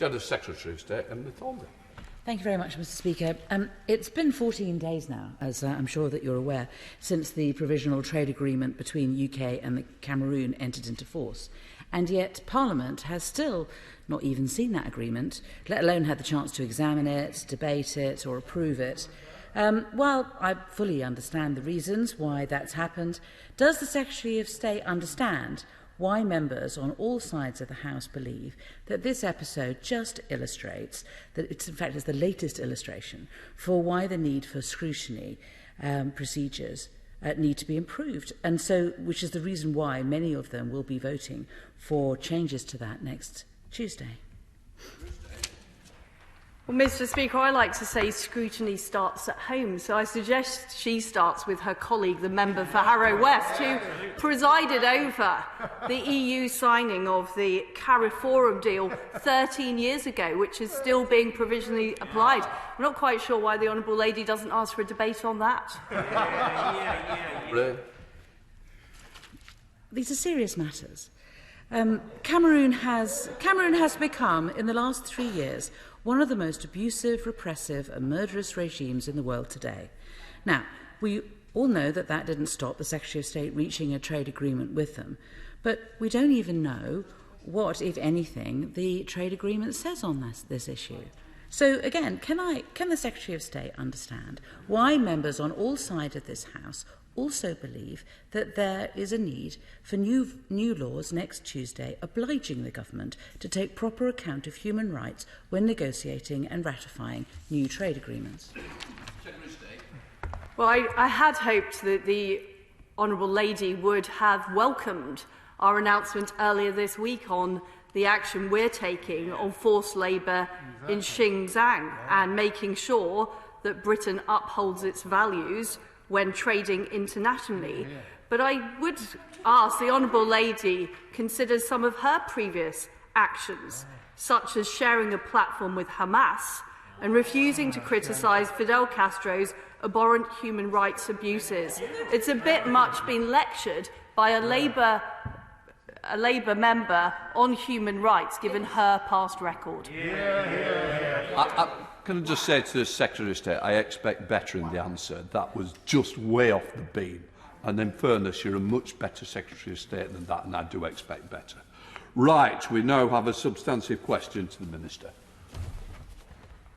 Shadow Secretary of State, Emily Thornberry. Thank you very much, Mr. Speaker. It's been 14 days now, as I'm sure that you're aware, since the provisional trade agreement between the UK and Cameroon entered into force. And yet Parliament has still not even seen that agreement, let alone had the chance to examine it, debate it or approve it. While I fully understand the reasons why that's happened, does the Secretary of State understand why members on all sides of the House believe that this episode just illustrates, that it's in fact is the latest illustration for why the need for scrutiny procedures need to be improved, and so which is the reason why many of them will be voting for changes to that next Tuesday? Well, Mr. Speaker, I like to say scrutiny starts at home, so I suggest she starts with her colleague, the member for Harrow West, who presided over the EU signing of the CARIFORUM deal 13 years ago, which is still being provisionally applied. I'm not quite sure why the Honourable Lady doesn't ask for a debate on that. These are serious matters. Cameroon has become, in the last 3 years, one of the most abusive, repressive and murderous regimes in the world today. Now, we all know that that didn't stop the Secretary of State reaching a trade agreement with them, but we don't even know what, if anything, the trade agreement says on this issue. So, again, can the Secretary of State understand why members on all sides of this House also believe that there is a need for new laws next Tuesday obliging the government to take proper account of human rights when negotiating and ratifying new trade agreements? Well, I had hoped that the Honourable Lady would have welcomed our announcement earlier this week on the action we're taking on forced labour in Xinjiang and making sure that Britain upholds its values when trading internationally. But I would ask the Honourable Lady consider some of her previous actions, such as sharing a platform with Hamas and refusing to criticise Fidel Castro's abhorrent human rights abuses. It's a bit much being lectured by a Labour member on human rights, given her past record. Can I just say to the Secretary of State, I expect better in the answer. That was just way off the beam. And in fairness, you're a much better Secretary of State than that, and I do expect better. Right, we now have a substantive question to the Minister.